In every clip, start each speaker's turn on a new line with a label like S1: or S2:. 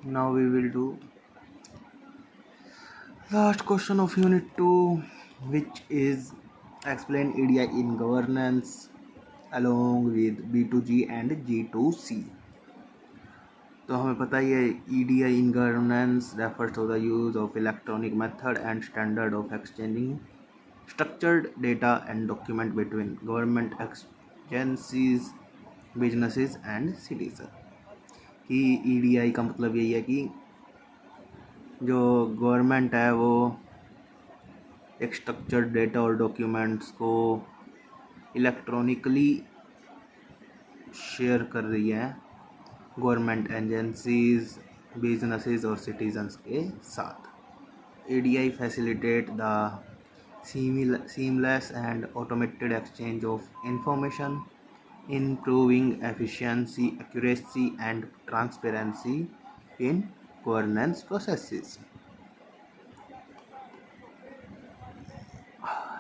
S1: Now we will do last question of unit 2, which is explain EDI in governance along with B2G and G2C. तो हमें पता ही है EDI in governance refers to the use of electronic method and standard of exchanging structured data and document between government agencies, businesses and citizens. कि EDI का मतलब यही है कि जो गवर्नमेंट है वो एक स्ट्रक्चर्ड डेटा और डॉक्यूमेंट्स को इलेक्ट्रॉनिकली शेयर कर रही है गवर्नमेंट एजेंसीज, बिजनेसेस और सिटीजन्स के साथ. EDI facilitate the seamless and automated exchange of information, improving efficiency, accuracy and transparency in governance processes.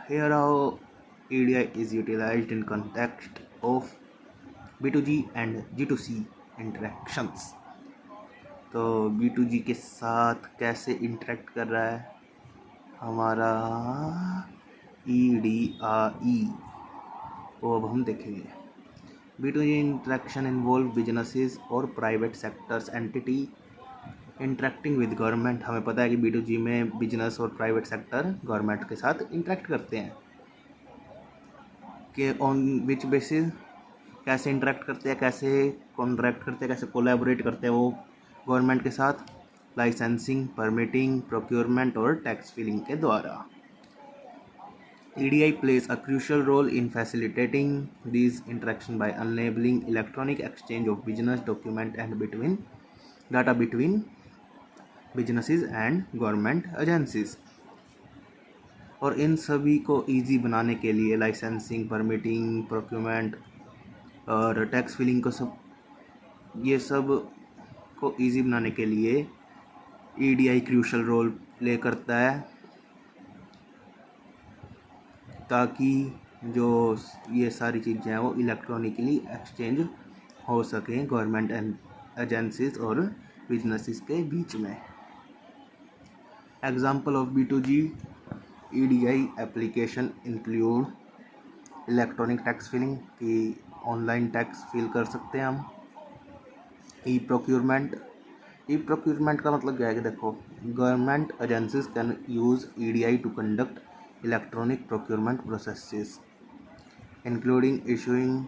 S1: Here how EDI is utilized in context of B2G and G2C interactions. तो B2G के साथ कैसे interact कर रहा है हमारा EDI, वो अब हम देखेंगे. B2G interaction involve businesses और private sectors entity interacting with government. हमें पता है कि B2G में बिजनेस और प्राइवेट सेक्टर गवर्नमेंट के साथ इंटरेक्ट करते हैं. कि ऑन विच बेसिस कैसे इंटरेक्ट करते हैं, कैसे कॉन्ट्रैक्ट करते हैं, कैसे कोलैबोरेट करते हैं वो गवर्नमेंट के साथ, लाइसेंसिंग, परमिटिंग, प्रोक्योरमेंट और टैक्स फिलिंग के द्वारा. EDI plays a crucial role in facilitating these interactions by enabling electronic exchange of business document and data between businesses and government agencies. और इन सभी को इजी बनाने के लिए लाइसेंसिंग, परमिटिंग, प्रोक्योरमेंट और टैक्स फिलिंग को ये सब को इजी बनाने के लिए EDI क्रूशल रोल प्ले करता है ताकि जो ये सारी चीज़ें हैं वो इलेक्ट्रॉनिकली एक्सचेंज हो सकें गवर्नमेंट एजेंसीज और बिजनेसेस के बीच में. Example of B2G EDI application include electronic tax filing की ऑनलाइन टैक्स फिल कर सकते हैं हम. ई प्रोक्यूरमेंट का मतलब क्या है कि देखो government agencies can use EDI to conduct electronic procurement processes including issuing,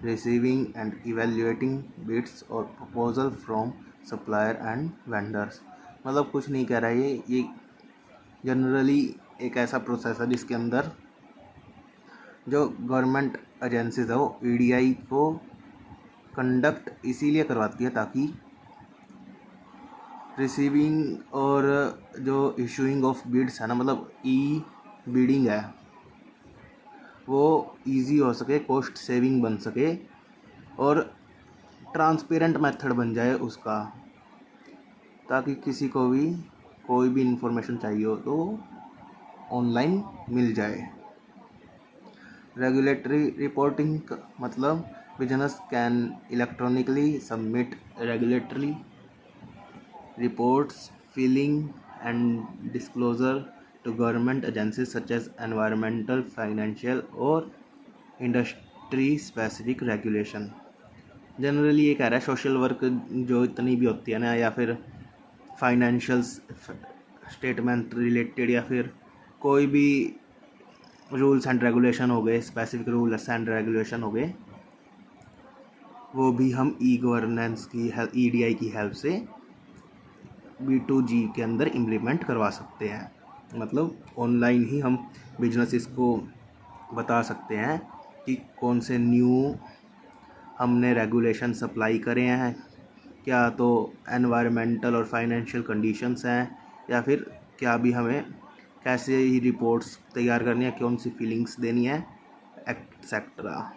S1: receiving and evaluating bids और proposal from supplier and vendors. मतलब कुछ नहीं कह रहा है ये जनरली एक ऐसा प्रोसेस है जिसके अंदर जो गवर्नमेंट एजेंसीज है वो EDI को कंडक्ट इसीलिए करवाती है ताकि रिसीविंग और जो इशूइंग ऑफ बिड्स है ना, मतलब बिडिंग है, वो इजी हो सके, कॉस्ट सेविंग बन सके और ट्रांसपेरेंट मेथड बन जाए उसका, ताकि किसी को भी कोई भी इंफॉर्मेशन चाहिए हो तो ऑनलाइन मिल जाए. रेगुलेटरी रिपोर्टिंग मतलब business can electronically submit regulatory reports, filing and disclosure to government agencies such as environmental, financial और industry specific regulation. जनरली ये कह रहा है सोशल वर्क जो इतनी भी होती है ना, या फिर फाइनेंशियल स्टेटमेंट रिलेटेड, या फिर कोई भी रूल्स एंड रेगुलेशन हो गए, स्पेसिफिक रूल्स एंड रेगुलेशन हो गए, वो भी हम ई गवर्नेंस की EDI की हेल्प से B2G के अंदर इम्प्लीमेंट करवा सकते हैं. मतलब ऑनलाइन ही हम बिजनेसेस को बता सकते हैं कि कौन से न्यू हमने रेगुलेशन सप्लाई करे हैं, क्या तो एनवायरमेंटल और फाइनेंशियल कंडीशंस हैं, या फिर क्या भी हमें कैसे ही रिपोर्ट्स तैयार करनी है, कौन सी फीलिंग्स देनी है, एक्सेट्रा.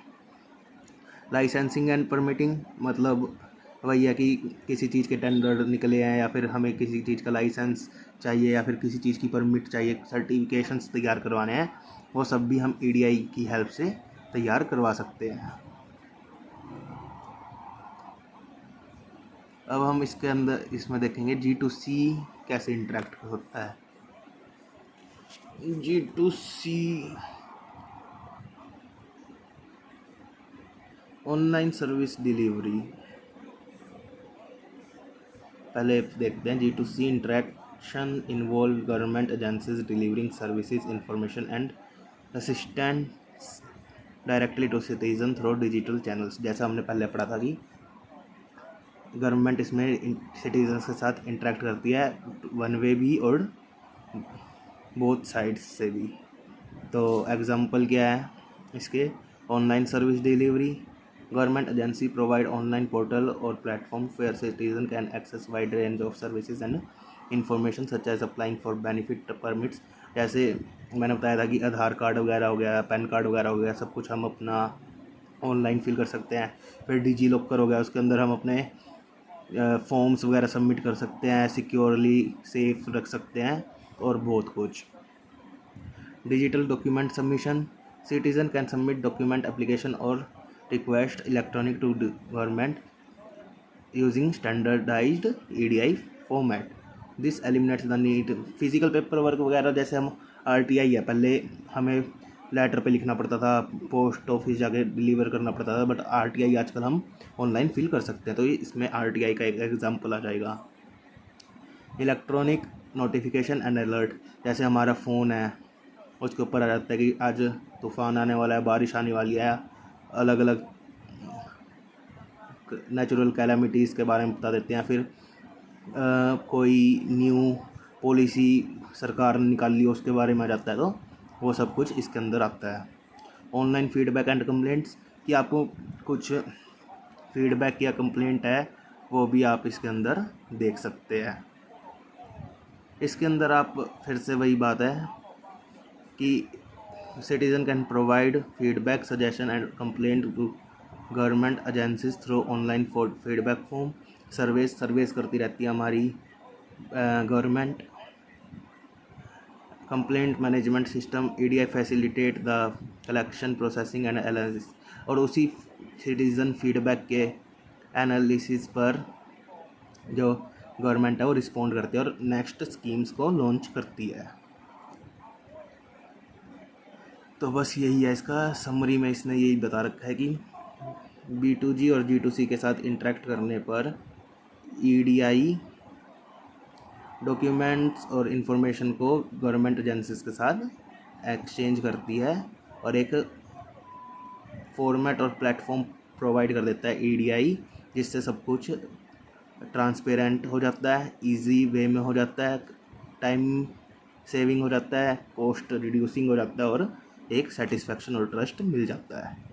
S1: लाइसेंसिंग एंड परमिटिंग मतलब वही है कि किसी चीज़ के टेंडर निकले हैं, या फिर हमें किसी चीज़ का लाइसेंस चाहिए, या फिर किसी चीज़ की परमिट चाहिए, सर्टिफिकेशंस तैयार करवाने हैं, वो सब भी हम EDI की हेल्प से तैयार करवा सकते हैं. अब हम इसके अंदर इसमें देखेंगे G2C कैसे इंटरेक्ट होता है। G2C ऑनलाइन सर्विस डिलीवरी, पहले देखते हैं। G2C interaction involve government agencies delivering services information and assistance directly to citizen through digital channels. जैसा हमने पहले पढ़ा था कि गवर्नमेंट इसमें सिटीजन्स के साथ इंटरेक्ट करती है, वन वे भी और बोथ साइड्स से भी। तो एग्जांपल क्या है इसके? Online service delivery, government agency provide online portal और platform where citizen can access wide range of services and information such as applying for benefit permits. जैसे मैंने बताया था कि आधार कार्ड वगैरह हो गया, पैन कार्ड वगैरह हो गया, सब कुछ हम अपना ऑनलाइन फिल कर सकते हैं। फिर डिजी लॉकर हो गया, उसके अंदर हम अपने फॉर्म्स वगैरह सबमिट कर सकते हैं, सिक्योरली सेफ रख सकते हैं और बहुत कुछ। Digital document submission, citizen can submit document application और request electronic to government using standardised EDI format. This eliminates the need physical paper work वगैरह। जैसे हम RTI है, पहले हमें लेटर पे लिखना पड़ता था, पोस्ट ऑफिस जाके डिलीवर करना पड़ता था, बट RTI आजकल हम ऑनलाइन फिल कर सकते हैं। तो इसमें RTI का एक एग्जांपल आ जाएगा। इलेक्ट्रॉनिक नोटिफिकेशन एंड अलर्ट, जैसे हमारा फ़ोन है उसके ऊपर आ जाता है कि आज तूफ़ान आने वाला है, बारिश आने वाली है, अलग अलग नेचुरल कैलामिटीज़ के बारे में बता देते हैं। फिर कोई न्यू पॉलिसी सरकार ने निकाली हो उसके बारे में आ जाता है, तो वो सब कुछ इसके अंदर आता है। ऑनलाइन फीडबैक एंड कंप्लेंट्स, कि आपको कुछ फीडबैक या कंप्लेंट है वो भी आप इसके अंदर देख सकते हैं। इसके अंदर आप फिर से वही बात है कि citizen can provide feedback suggestion and complaint to government agencies through online feedback form. Surveys करती रहती है हमारी government. Complaint management system EDI facilitate the collection processing and analysis, और उसी सिटीज़न फीडबैक के एनालिसिस पर जो गवर्नमेंट है वो रिस्पॉन्ड करती है और नेक्स्ट स्कीम्स को लॉन्च करती है। तो बस यही है इसका समरी में, इसने यही बता रखा है कि B2G और G2C के साथ इंटरेक्ट करने पर EDI डॉक्यूमेंट्स और इन्फॉर्मेशन को गवर्नमेंट एजेंसीज के साथ एक्सचेंज करती है और एक फॉर्मेट और प्लेटफॉर्म प्रोवाइड कर देता है EDI, जिससे सब कुछ ट्रांसपेरेंट हो जाता है, इजी वे में हो जाता है, टाइम सेविंग हो जाता है, कॉस्ट रिड्यूसिंग हो जाता है और एक सेटिस्फेक्शन और ट्रस्ट मिल जाता है।